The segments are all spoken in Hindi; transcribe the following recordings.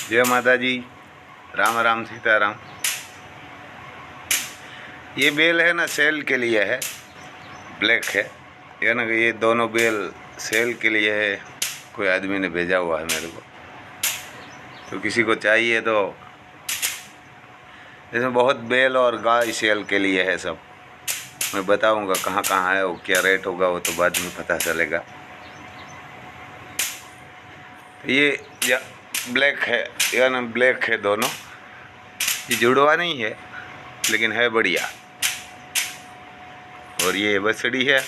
जय माता जी, राम राम सीताराम। ये बेल है ना, सेल के लिए है, ब्लैक है। या ना कि ये दोनों बेल सेल के लिए है, कोई आदमी ने भेजा हुआ है मेरे को। तो किसी को चाहिए तो इसमें बहुत बेल और गाय सेल के लिए है सब। मैं बताऊंगा कहाँ कहाँ है, वो क्या रेट होगा वो तो बाद में पता चलेगा। ये या ब्लैक है, या ना ब्लैक है दोनों। ये जुड़वा नहीं है लेकिन है बढ़िया। और ये बछड़ी है,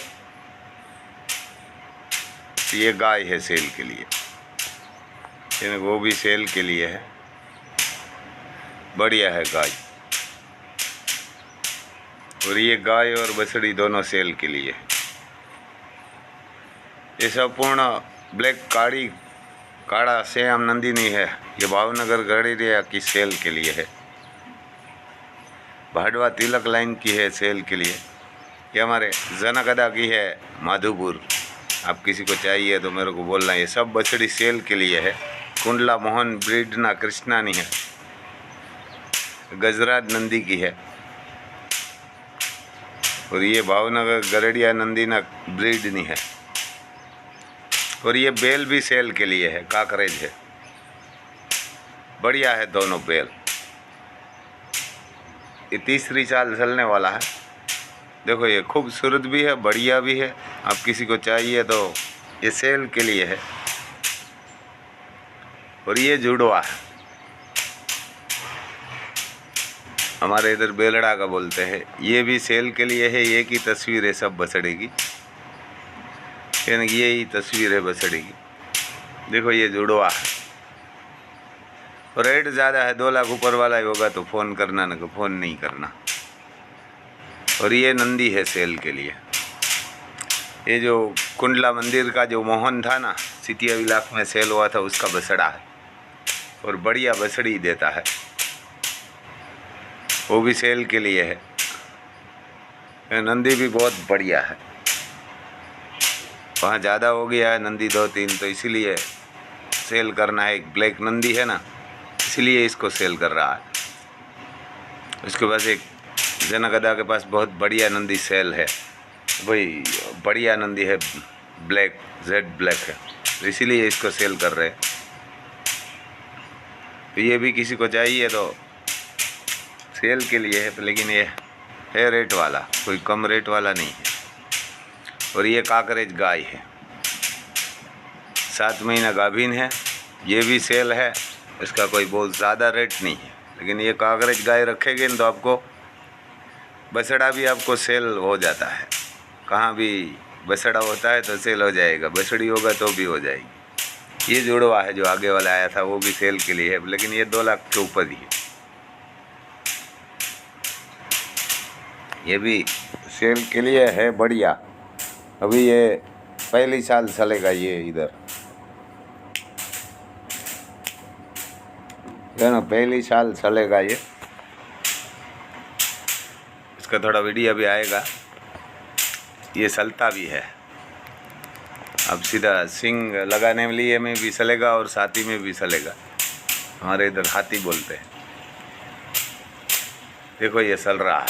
ये गाय है सेल के लिए, यानी वो भी सेल के लिए है, बढ़िया है गाय। और ये गाय और बछड़ी दोनों सेल के लिए। ये संपूर्ण ब्लैक काड़ा श्याम नंदिनी है। ये भावनगर गड़ेरिया की सेल के लिए है, भाडवा तिलक लाइन की है सेल के लिए। ये हमारे जनकदा की है, माधोपुर। आप किसी को चाहिए तो मेरे को बोलना। ये सब बछड़ी सेल के लिए है। कुंडला मोहन ब्रीड ना कृष्णानी है, गजराज नंदी की है। और ये भावनगर गड़ेरिया नंदीना ब्रीड नहीं है। और ये बेल भी सेल के लिए है, काकरेज है, बढ़िया है दोनों बेल। ये तीसरी साल चलने वाला है। देखो ये खूबसूरत भी है, बढ़िया भी है। आप किसी को चाहिए तो ये सेल के लिए है। और ये जुड़वा है, हमारे इधर बेलड़ा का बोलते हैं। ये भी सेल के लिए है। ये की तस्वीर है सब बछड़ी की, यानी ये ही तस्वीर है बछड़ी की। देखो ये जुड़वा है। रेट ज़्यादा है, 2 लाख ऊपर वाला ही होगा तो फ़ोन करना, ना तो फ़ोन नहीं करना। और ये नंदी है सेल के लिए। ये जो कुंडला मंदिर का जो मोहन था ना, सिटिया विलास में सेल हुआ था, उसका बछड़ा है। और बढ़िया बछड़ी देता है, वो भी सेल के लिए है। नंदी भी बहुत बढ़िया है। वहाँ ज़्यादा हो गया है नंदी 2-3, तो इसीलिए सेल करना है। एक ब्लैक नंदी है ना, इसलिए इसको सेल कर रहा है। उसके पास एक जनकदा के पास बहुत बढ़िया नंदी सेल है, वही बढ़िया नंदी है, ब्लैक जेड ब्लैक है, तो इसीलिए इसको सेल कर रहे हैं। तो ये भी किसी को चाहिए तो सेल के लिए है, लेकिन ये है रेट वाला, कोई कम रेट वाला नहीं है। और ये काकरेज गाय है, 7 महीना गाभिन है। ये भी सेल है, इसका कोई बहुत ज़्यादा रेट नहीं है। लेकिन ये काकरेज गाय रखेंगे तो आपको बछड़ा भी आपको सेल हो जाता है। कहाँ भी बछड़ा होता है तो सेल हो जाएगा, बछड़ी होगा तो भी हो जाएगी। ये जुड़वा है जो आगे वाला आया था, वो भी सेल के लिए है, लेकिन ये 2 लाख के ऊपर ही है। ये भी सेल के लिए है, बढ़िया। अभी ये पहली साल चलेगा ये इधर, है ना, पहली साल चलेगा ये। इसका थोड़ा वीडियो भी आएगा। ये चलता भी है, अब सीधा सिंग लगाने के लिए में भी चलेगा और साथी में भी चलेगा। हमारे इधर हाथी बोलते हैं। देखो ये चल रहा है,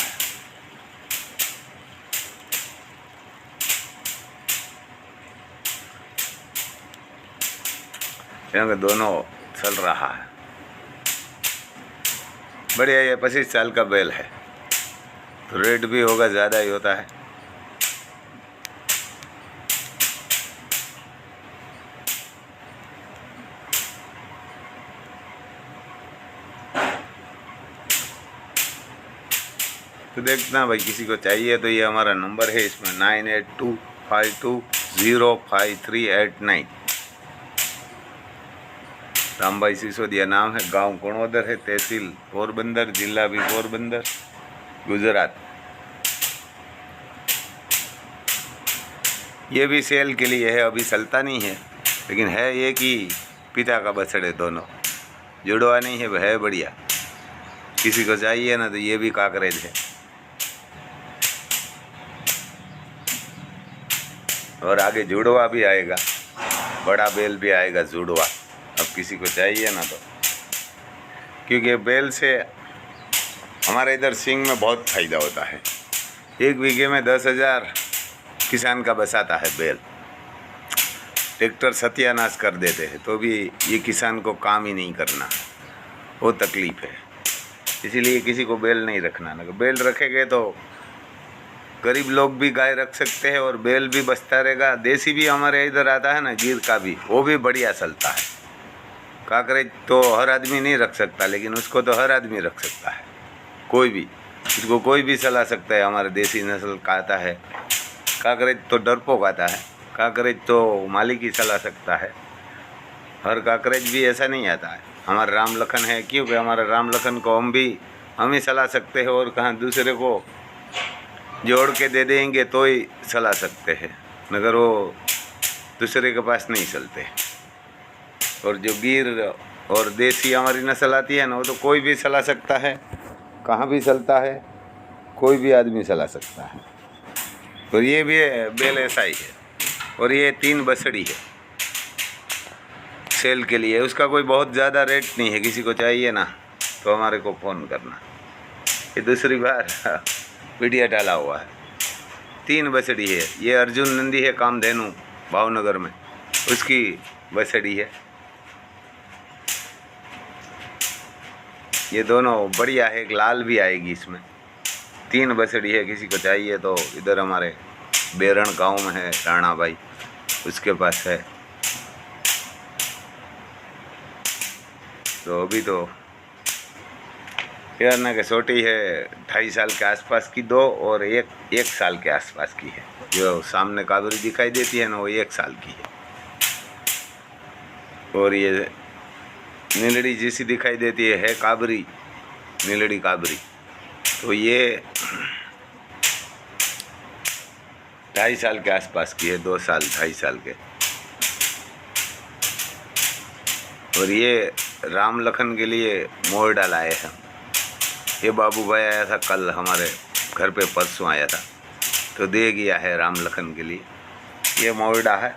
यहाँ दोनों चल रहा है, बढ़िया। ये 25 साल का बैल है, तो रेट भी होगा, ज़्यादा ही होता है। तो देखना भाई, किसी को चाहिए तो ये हमारा नंबर है, इसमें 9825205389। रामभाई सिसोदिया नाम है, गांव कुणोदर है, तहसील पोरबंदर, जिला भी पोरबंदर, गुजरात। ये भी सेल के लिए है, अभी चलता नहीं है, लेकिन है ये कि पिता का बछड़े दोनों, जुड़वा नहीं है बढ़िया। किसी को चाहिए ना तो ये भी काकरेज है। और आगे जुड़वा भी आएगा, बड़ा बेल भी आएगा जुड़वा। अब किसी को चाहिए ना तो क्योंकि बैल से हमारे इधर सिंग में बहुत फ़ायदा होता है। 1 बीघे में 10,000 किसान का बसाता है बैल। ट्रैक्टर सत्यानाश कर देते हैं तो भी ये किसान को काम ही नहीं करना, वो तकलीफ़ है। इसीलिए किसी को बैल नहीं रखना। ना बैल रखेंगे तो गरीब लोग भी गाय रख सकते हैं और बैल भी बचता रहेगा। देसी भी हमारे इधर आता है ना, गिर का भी, वो भी बढ़िया चलता है। काकरेज तो हर आदमी नहीं रख सकता, लेकिन उसको तो हर आदमी रख सकता है, कोई भी। इसको कोई भी चला सकता है। हमारे देसी नस्ल का आता है। काकरेज तो डरपोक आता है, काकरेज तो मालिक ही चला सकता है। हर काकरेज भी ऐसा नहीं आता है। हमारा राम लखन है, क्योंकि हमारा राम लखन को हम ही चला सकते हैं, और कहाँ दूसरे को जोड़ के दे देंगे तो ही चला सकते हैं, मगर वो दूसरे के पास नहीं चलते। और जो गिर और देसी हमारी नस्ल आती है ना, वो तो कोई भी चला सकता है, कहाँ भी चलता है, कोई भी आदमी चला सकता है। और ये भी बैल ऐसा ही है। और ये 3 बछड़ी है सेल के लिए। उसका कोई बहुत ज़्यादा रेट नहीं है। किसी को चाहिए ना तो हमारे को फ़ोन करना। ये दूसरी बार वीडियो डाला हुआ है। 3 बछड़ी है। ये अर्जुन नंदी है, कामधेनु भावनगर में, उसकी बछड़ी है। ये दोनों बढ़िया है। एक लाल भी आएगी इसमें। 3 बछड़ी है। किसी को चाहिए तो इधर हमारे बेरण गांव में है राणा भाई, उसके पास है। तो अभी तो यार ना कि छोटी है, 2.5 साल के आसपास की 2 और 1 साल के आसपास की है। जो सामने काबरी दिखाई देती है ना, वो 1 साल की है। और ये नीलड़ी जैसी दिखाई देती है काबरी, नीलड़ी काबरी। तो ये 2.5 साल के आसपास की है, 2 साल 2.5 साल के। और ये राम लखन के लिए मोर डालाए हैं। ये बाबू भाई आया था कल हमारे घर पे, परसों आया था, तो दे गया है राम लखन के लिए। ये मोरडा है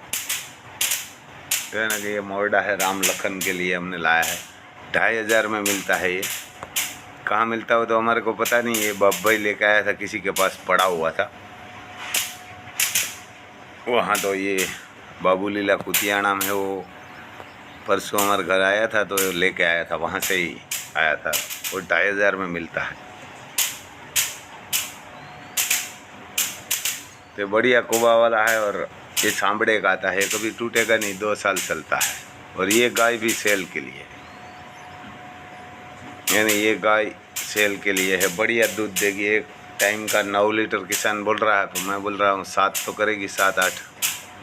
ना, कि ये मोरडा है राम लखन के लिए हमने लाया है। 2,500 में मिलता है। ये कहाँ मिलता हो तो हमारे को पता नहीं। ये बाबू भाई लेके आया था, किसी के पास पड़ा हुआ था वहाँ। तो ये बाबू लीला कुतियाना में, वो परसों हमारे घर आया था तो लेके आया था, वहाँ से ही आया था। वो 2,500 में मिलता है। तो बढ़िया कुबा वाला है। और ये सांबड़े का आता है, कभी टूटेगा नहीं, 2 साल चलता है। और ये गाय भी सेल के लिए, यानी ये गाय सेल के लिए है। बढ़िया दूध देगी। एक टाइम का 9 लीटर किसान बोल रहा है, तो मैं बोल रहा हूँ 7 तो करेगी, 7, 8,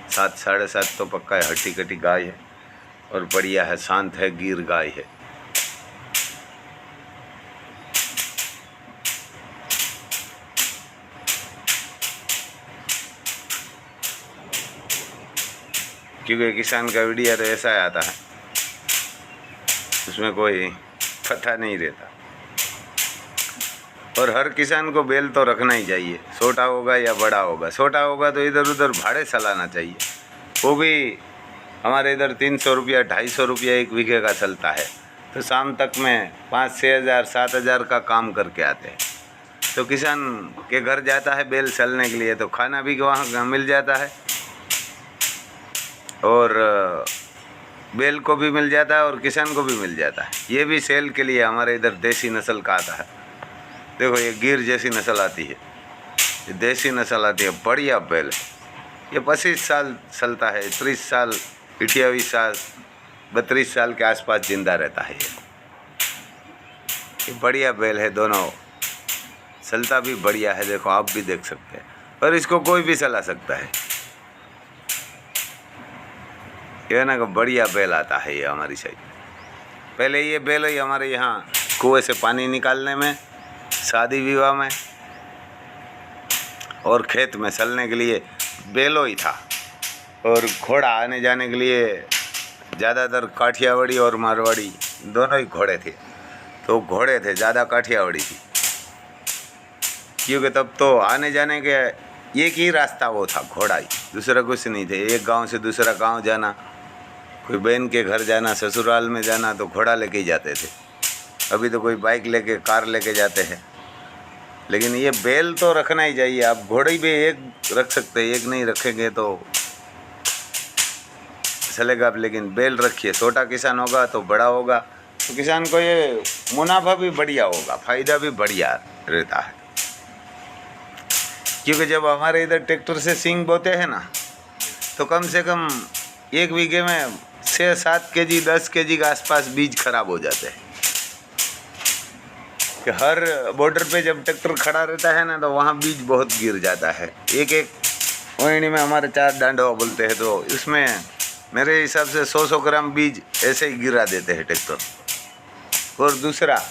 7, 7.5 तो पक्का है। हट्टी कट्टी गाय है और बढ़िया है, शांत है, गिर गाय है। क्योंकि किसान का वीडियो तो ऐसा आता है, उसमें कोई पता नहीं रहता। और हर किसान को बैल तो रखना ही चाहिए, छोटा होगा या बड़ा होगा। छोटा होगा तो इधर उधर भाड़े चलाना चाहिए। वो भी हमारे इधर 300 रुपया 250 रुपया 1 बीघे का चलता है। तो शाम तक में 5-6 हज़ार 7 हज़ार का काम करके आते हैं। तो किसान के घर जाता है बैल चलने के लिए, तो खाना भी वहाँ मिल जाता है और बैल को भी मिल जाता है और किसान को भी मिल जाता है। ये भी सेल के लिए हमारे इधर देसी नस्ल का आता है। देखो ये गिर जैसी नस्ल आती है, ये देसी नस्ल आती है, बढ़िया बैल है। ये 25 साल चलता है, 30 साल 28 साल 32 साल के आसपास जिंदा रहता है। ये बढ़िया बैल है। दोनों चलता भी बढ़िया है, देखो आप भी देख सकते हैं। और इसको कोई भी चला सकता है। ये ना बढ़िया बैल आता है ये हमारी साइड। पहले ये बैल ही हमारे यहाँ कुएं से पानी निकालने में, शादी विवाह में और खेत में चलने के लिए बैलो ही था। और घोड़ा आने जाने के लिए ज़्यादातर काठियावाड़ी और मारवाड़ी दोनों ही घोड़े थे। तो घोड़े थे, ज़्यादा काठियावाड़ी थी, क्योंकि तब तो आने जाने के एक ही रास्ता वो था, घोड़ा ही, दूसरा कुछ नहीं थे। एक गांव से दूसरा गांव जाना, कोई बहन के घर जाना, ससुराल में जाना, तो घोड़ा लेके ही जाते थे। अभी तो कोई बाइक लेके कार लेके जाते हैं, लेकिन ये बैल तो रखना ही चाहिए। आप घोड़े भी एक रख सकते हैं, एक नहीं रखेंगे तो चलेगा आप, लेकिन बैल रखिए। छोटा किसान होगा तो बड़ा होगा तो किसान को ये मुनाफा भी बढ़िया होगा, फ़ायदा भी बढ़िया रहता है। क्योंकि जब हमारे इधर ट्रैक्टर से सींग बोते हैं ना, तो कम से कम 1 बीघे में 6-7 केजी 10 केजी के आसपास बीज खराब हो जाते हैं। कि हर बॉर्डर पे जब ट्रैक्टर खड़ा रहता है ना, तो वहाँ बीज बहुत गिर जाता है। एक ओहनी में हमारे 4 डांडवा बोलते हैं, तो इसमें मेरे हिसाब से 100-100 ग्राम बीज ऐसे ही गिरा देते हैं ट्रैक्टर। और दूसरा,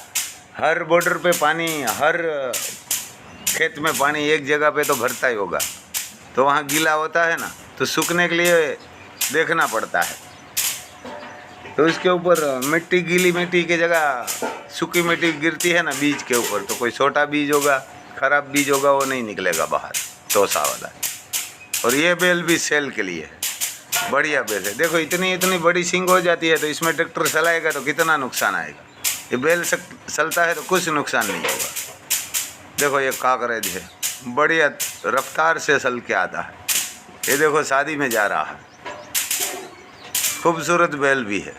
हर बॉर्डर पे पानी, हर खेत में पानी एक जगह पे तो भरता ही होगा, तो वहाँ गीला होता है ना, तो सूखने के लिए देखना पड़ता है। तो इसके ऊपर मिट्टी, गीली मिट्टी की जगह सूखी मिट्टी गिरती है ना बीज के ऊपर, तो कोई छोटा बीज होगा, खराब बीज होगा, वो नहीं निकलेगा बाहर, तोसा वाला। और ये बेल भी सेल के लिए है, बढ़िया बेल है। देखो इतनी बड़ी सींग हो जाती है, तो इसमें ट्रैक्टर चलाएगा तो कितना नुकसान आएगा। ये बेल चलता है तो कुछ नुकसान नहीं होगा। देखो ये काकरेज है, बढ़िया रफ्तार से चल के आता है। ये देखो शादी में जा रहा है, खूबसूरत बैल भी है।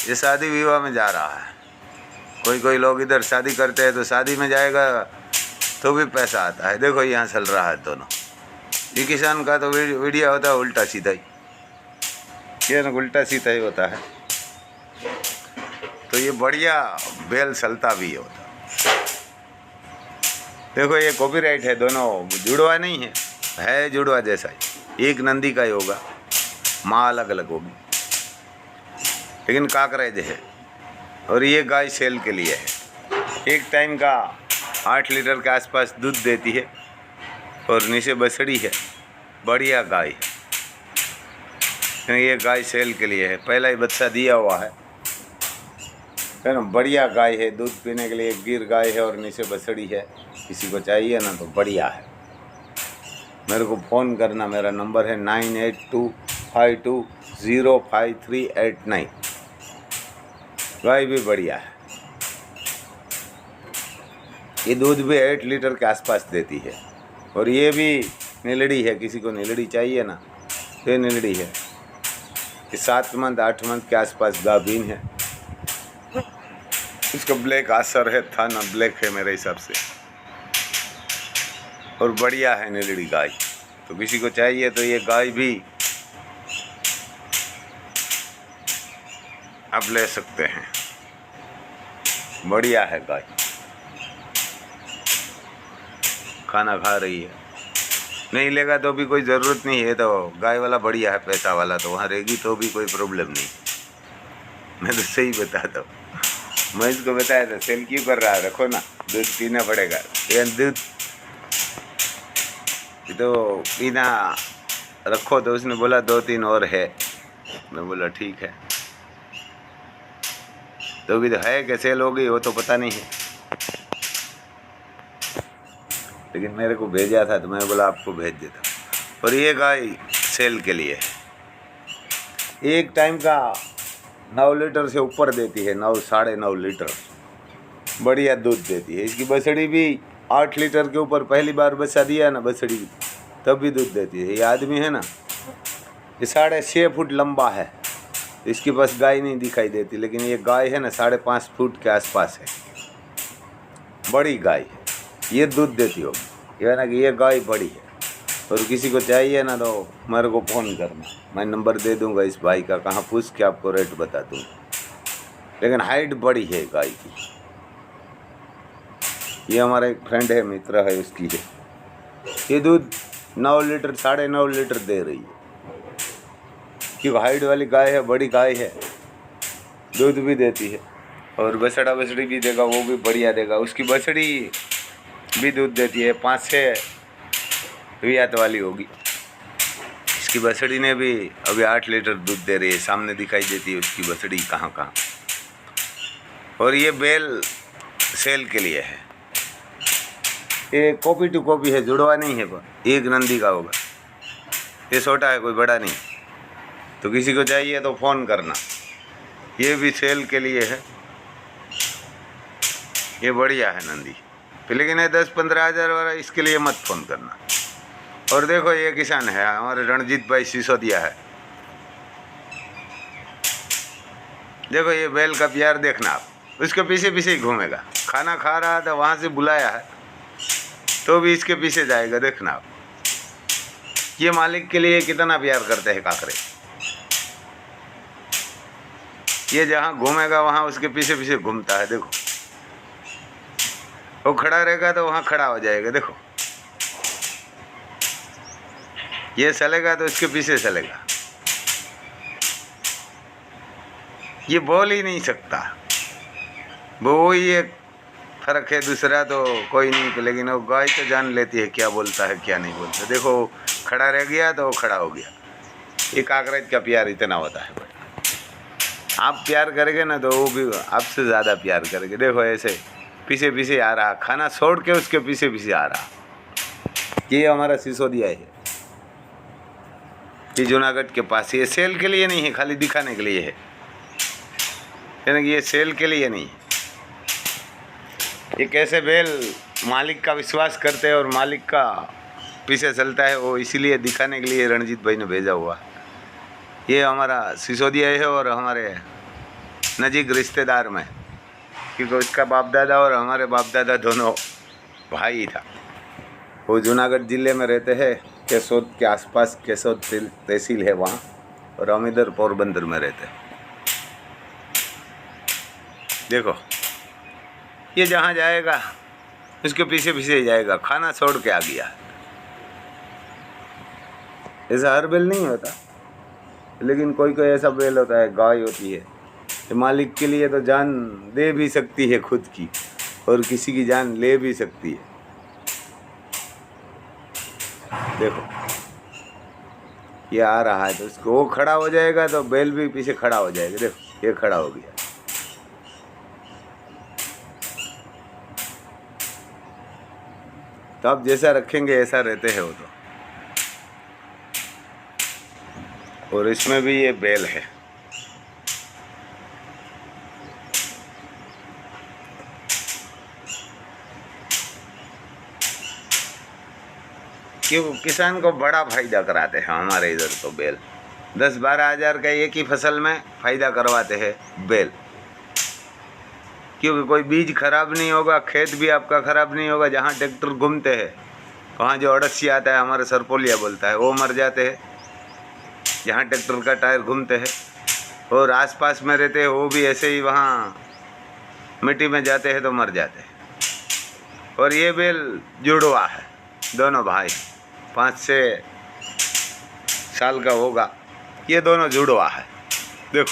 ये शादी विवाह में जा रहा है। कोई लोग इधर शादी करते हैं तो शादी में जाएगा तो भी पैसा आता है। देखो यहाँ चल रहा है दोनों। ये किसान का तो वीडियो होता है उल्टा सीधा ही, ये ना उल्टा सीधा ही होता है। तो ये बढ़िया बैल चलता भी होता। देखो ये कॉपीराइट है, दोनों जुड़वा नहीं है जुड़वा जैसा ही, एक नंदी का ही होगा, माँ अलग अलग होगी, लेकिन काकरेज है। और ये गाय सेल के लिए है। एक टाइम का 8 लीटर के आसपास दूध देती है और नीचे बछड़ी है, बढ़िया गाय है। ये गाय सेल के लिए है, पहला ही बच्चा दिया हुआ है ना। बढ़िया गाय है, दूध पीने के लिए एक गिर गाय है और नीचे बछड़ी है। किसी को चाहिए ना तो बढ़िया है, मेरे को फ़ोन करना। मेरा नंबर है 9825205389। गाय भी बढ़िया है, ये दूध भी 8 लीटर के आसपास देती है। और ये भी नीलड़ी है, किसी को नीलड़ी चाहिए ना तो ये नीलड़ी है। ये 7 मंथ 8 मंथ के आसपास गाभीन है। इसका ब्लैक आसर है, था ना ब्लैक है मेरे हिसाब से, और बढ़िया है नीलड़ी गाय। तो किसी को चाहिए तो ये गाय भी आप ले सकते हैं, बढ़िया है गाय। खाना खा रही है, नहीं लेगा तो भी कोई ज़रूरत नहीं है। तो गाय वाला बढ़िया है, पैसा वाला, तो वहाँ रहेगी तो भी कोई प्रॉब्लम नहीं। मैं तो सही बताता हूँ। मैं इसको बताया था सेल क्यों कर रहा है, रखो ना, दूध पीना पड़ेगा। दूध तो पीना रखो, तो उसने बोला 2-3 और है। मैं बोला ठीक है। तो भी तो है कि सेल हो गई वो तो पता नहीं है, लेकिन मेरे को भेजा था तो मैं बोला आपको भेज देता। और ये गाय सेल के लिए है। एक टाइम का 9 लीटर से ऊपर देती है, 9 साढ़े 9 लीटर बढ़िया दूध देती है। इसकी बछड़ी भी 8 लीटर के ऊपर पहली बार बच्चा दिया ना बछड़ी, तब भी दूध देती है। ये आदमी है ना, ये 6.5 फुट लंबा है, इसके पास गाय नहीं दिखाई देती, लेकिन ये गाय है ना 5.5 फुट के आसपास है, बड़ी गाय है। ये दूध देती होगी, ये ना कि ये गाय बड़ी है। और किसी को चाहिए ना तो मेरे को फ़ोन करना, मैं नंबर दे दूंगा इस भाई का, कहाँ पूछ के आपको रेट बता दूंगा। लेकिन हाइट बड़ी है गाय की। ये हमारा एक फ्रेंड है, मित्र है, उसकी है। ये दूध 9 लीटर 9.5 लीटर दे रही है, क्योंकि हाइट वाली गाय है, बड़ी गाय है, दूध भी देती है। और बछड़ी भी देगा, वो भी बढ़िया देगा। उसकी बछड़ी भी दूध देती है, 5-6 रियात वाली होगी। इसकी बछड़ी ने भी अभी 8 लीटर दूध दे रही है, सामने दिखाई देती है उसकी बछड़ी कहाँ। और ये बैल सेल के लिए है। ये कॉपी टू कॉपी है, जुड़वा नहीं है, पर एक नंदी का होगा। ये छोटा है, कोई बड़ा नहीं। तो किसी को चाहिए तो फ़ोन करना। ये भी सेल के लिए है, ये बढ़िया है नंदी। लेकिन ये 10-15 हज़ार वाला इसके लिए मत फ़ोन करना। और देखो ये किसान है हमारे रणजीत भाई सिसोदिया है। देखो ये बैल का प्यार देखना आप, उसके पीछे पीछे ही घूमेगा। खाना खा रहा था, वहाँ से बुलाया है तो भी इसके पीछे जाएगा। देखना आप, ये मालिक के लिए कितना प्यार करते हैं काकरे। ये जहाँ घूमेगा वहाँ उसके पीछे पीछे घूमता है। देखो वो खड़ा रहेगा तो वहाँ खड़ा हो जाएगा। देखो ये चलेगा तो इसके पीछे चलेगा। ये बोल ही नहीं सकता, वो ही एक फर्क है, दूसरा तो कोई नहीं। लेकिन वो गाय तो जान लेती है क्या बोलता है क्या नहीं बोलता। देखो खड़ा रह गया तो वो खड़ा हो गया। ये काकरेज का प्यार इतना होता है भाई। आप प्यार करेंगे ना तो वो भी आपसे ज़्यादा प्यार करेंगे। देखो ऐसे पीछे पीछे आ रहा, खाना छोड़ के उसके पीछे पीछे आ रहा। ये हमारा सिसोदिया है, ये जूनागढ़ के पास। ये सेल के लिए नहीं है, खाली दिखाने के लिए है, यानी कि ये सेल के लिए नहीं है। ये कैसे बैल मालिक का विश्वास करते हैं और मालिक का पीछे चलता है, वो इसीलिए दिखाने के लिए रणजीत भाई ने भेजा हुआ। ये हमारा सिसोदिया है और हमारे नज़दीक रिश्तेदार में, क्योंकि उसका बाप दादा और हमारे बाप दादा दोनों भाई था। वो जूनागढ़ ज़िले में रहते हैं, केसोद के आसपास, केसोद तहसील है वहाँ, और हम इधर पोरबंदर में रहते हैं। देखो ये जहाँ जाएगा उसके पीछे पीछे ही जाएगा। खाना छोड़ के आ गया। ऐसा हर बैल नहीं होता, लेकिन कोई कोई ऐसा बैल होता है, गाय होती है, तो मालिक के लिए तो जान दे भी सकती है खुद की, और किसी की जान ले भी सकती है। देखो ये आ रहा है तो उसको वो खड़ा हो जाएगा तो बैल भी पीछे खड़ा हो जाएगा। देखो ये खड़ा हो गया। तो आप जैसा रखेंगे ऐसा रहते हैं वो तो। और इसमें भी ये बैल है। क्यों किसान को बड़ा फायदा कराते हैं हमारे इधर तो बैल। 10-12 हज़ार का एक ही फसल में फायदा करवाते हैं बैल, क्योंकि कोई बीज खराब नहीं होगा, खेत भी आपका खराब नहीं होगा। जहाँ ट्रैक्टर घूमते हैं वहाँ जो अड़सी आता है, हमारे सरपोलिया बोलता है, वो मर जाते हैं जहाँ ट्रैक्टर का टायर घूमते हैं। और आसपास में रहते हैं वो भी ऐसे ही वहाँ मिट्टी में जाते हैं तो मर जाते हैं। और ये बैल जुड़वा है, दोनों भाई, 5-6 साल का होगा। ये दोनों जुड़वा है। देखो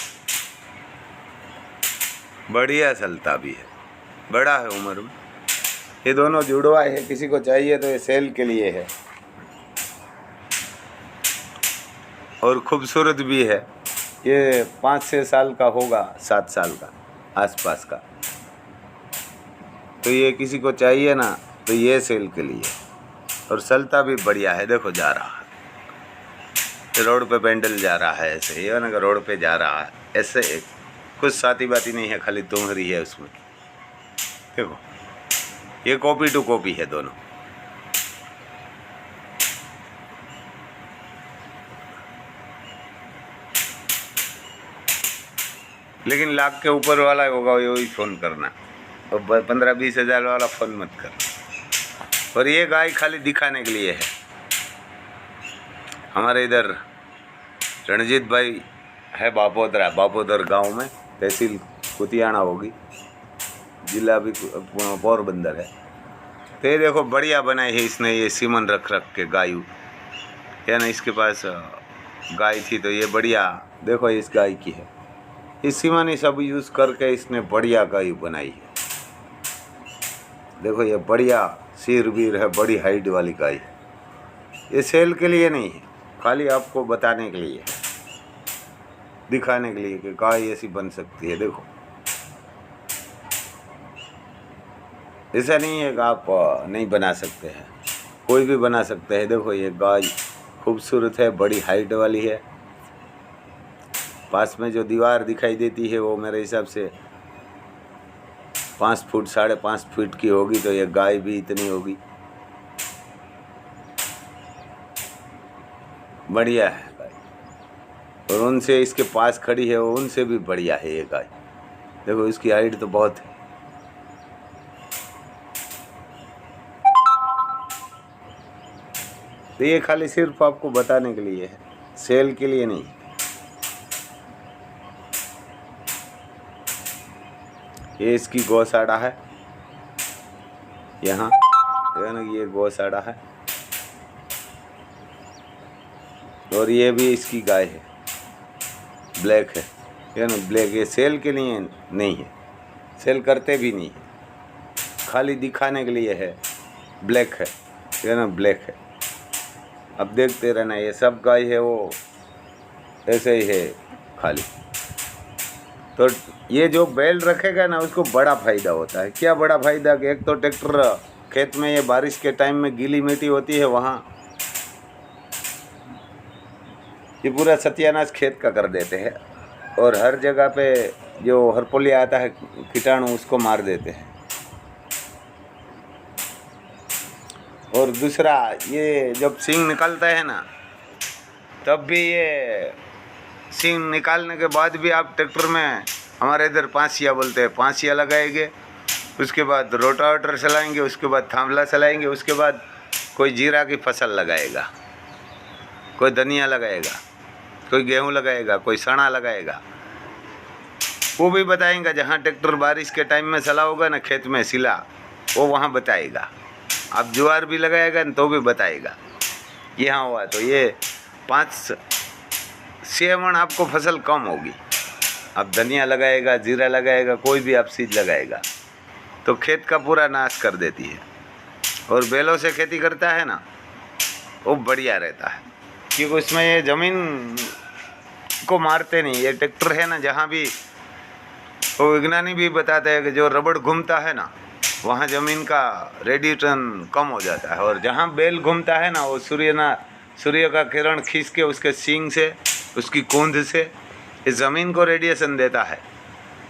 बढ़िया चलता भी है, बड़ा है उम्र में। ये दोनों जुड़वा है, किसी को चाहिए तो ये सेल के लिए है। और खूबसूरत भी है। ये 5-6 साल का होगा, 7 साल का आसपास का। तो ये किसी को चाहिए ना तो ये सेल के लिए। और चलता भी बढ़िया है। देखो जा रहा है, रोड पे पेंडल जा रहा है ऐसे, ये ना रोड पे जा रहा है ऐसे, कुछ साथी बाती नहीं है, खाली तुम्हारी है उसमें। देखो ये कॉपी टू कॉपी है दोनों। लेकिन लाख के ऊपर वाला होगा वही फ़ोन करना, और 15-20 हज़ार वाला फ़ोन मत करना। और ये गाय खाली दिखाने के लिए है। हमारे इधर रणजीत भाई है बापोदर गांव में, तहसील कुतियाना होगी, जिला भी पोरबंदर है। तो ये देखो बढ़िया बनाई है इसने, ये सीमन रख के गायू, यानी इसके पास गाय थी तो ये बढ़िया। देखो इस गाय की है, इस सीमन ही सब यूज़ करके इसने बढ़िया गाय बनाई है। देखो ये बढ़िया सिर वीर है, बड़ी हाइट वाली गाय है। ये सेल के लिए नहीं है, खाली आपको बताने के लिए, दिखाने के लिए कि गाय ऐसी बन सकती है। देखो ऐसा नहीं है कि आप नहीं बना सकते हैं, कोई भी बना सकते हैं। देखो ये गाय खूबसूरत है, बड़ी हाइट वाली है, पास में जो दीवार दिखाई देती है वो मेरे हिसाब से 5 फुट 5.5 फीट की होगी, तो ये गाय भी इतनी होगी। बढ़िया है गाय, और उनसे इसके पास खड़ी है वो उनसे भी बढ़िया है ये गाय। देखो इसकी हाइट तो बहुत है। तो ये खाली सिर्फ आपको बताने के लिए है, सेल के लिए नहीं। ये इसकी गौशाला है, यहाँ ये गौशाला है, और ये भी इसकी गाय है, ब्लैक है ना, ब्लैक। ये सेल के लिए नहीं है, सेल करते भी नहीं है, खाली दिखाने के लिए है। ब्लैक है ना, ब्लैक है। अब देखते रहना, ये सब गाय है वो ऐसे ही है खाली। तो ये जो बैल रखेगा ना उसको बड़ा फ़ायदा होता है। क्या बड़ा फ़ायदा कि एक तो ट्रैक्टर खेत में, ये बारिश के टाइम में गीली मिट्टी होती है, वहाँ ये पूरा सत्यानाश खेत का कर देते हैं, और हर जगह पे जो हरपोलिया आता है कीटाणु उसको मार देते हैं। और दूसरा, ये जब सींग निकलता है ना, तब भी ये सींग निकालने के बाद भी आप ट्रैक्टर में, हमारे इधर पांसिया बोलते हैं, पांसिया लगाएंगे, उसके बाद रोटावेटर चलाएंगे, उसके बाद थांवला चलाएंगे, उसके बाद कोई जीरा की फसल लगाएगा, कोई धनिया लगाएगा, कोई गेहूं लगाएगा, कोई सना लगाएगा। वो भी बताएंगे, जहाँ ट्रैक्टर बारिश के टाइम में चला होगा ना खेत में सिला, वो वहाँ बताएगा। अब ज्वार भी लगाएगा तो भी बताएगा यहाँ हुआ। तो ये 5-6 मन आपको फसल कम होगी। अब धनिया लगाएगा, जीरा लगाएगा, कोई भी आप चीज़ लगाएगा तो खेत का पूरा नाश कर देती है। और बैलों से खेती करता है ना, वो बढ़िया रहता है, क्योंकि उसमें ये ज़मीन को मारते नहीं। ये ट्रैक्टर है ना, जहाँ भी वो विज्ञानी भी बताते हैं कि जो रबड़ घूमता है ना, वहाँ ज़मीन का रेडिएशन कम हो जाता है। और जहाँ बैल घूमता है ना, वो सूर्य का किरण खींच के उसके सींग से, उसकी कूंद से इस ज़मीन को रेडिएशन देता है।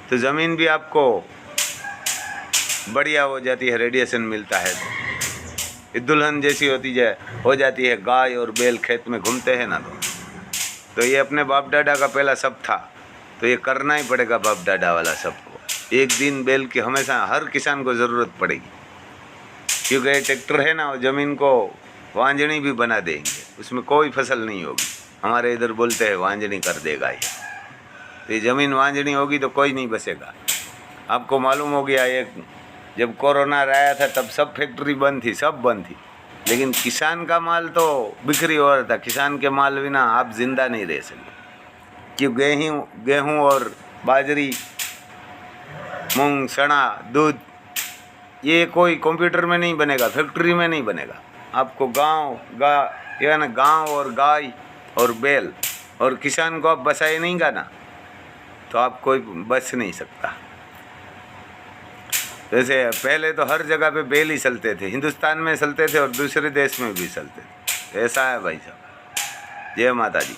तो ज़मीन भी आपको बढ़िया हो जाती है, रेडिएशन मिलता है तो दुल्हन जैसी हो जाती है। गाय और बैल खेत में घूमते हैं ना, तो ये अपने बाप दादा का पहला सब था, तो ये करना ही पड़ेगा बाप दादा वाला सबको। एक दिन बैल की हमेशा हर किसान को ज़रूरत पड़ेगी, क्योंकि ये ट्रैक्टर है ना, वो ज़मीन को वांजनी भी बना देंगे, उसमें कोई फसल नहीं होगी। हमारे इधर बोलते हैं वांजनी कर देगा ये। तो ये ज़मीन वांजनी होगी तो कोई नहीं बसेगा। आपको मालूम हो गया, एक जब कोरोना आया था तब सब फैक्ट्री बंद थी, सब बंद थी, लेकिन किसान का माल तो बिक्री हो रहा था। किसान के माल बिना आप जिंदा नहीं रह सकते, क्योंकि गेहूँ और बाजरी, मूंग, चना, दूध, ये कोई कंप्यूटर में नहीं बनेगा, फैक्ट्री में नहीं बनेगा। आपको गांव और गाय और बैल और किसान को आप बसाए नहीं गा ना, तो आप कोई बच नहीं सकता। जैसे पहले तो हर जगह पे बैल ही चलते थे, हिंदुस्तान में चलते थे और दूसरे देश में भी चलते थे। ऐसा है भाई साहब। जय माता जी।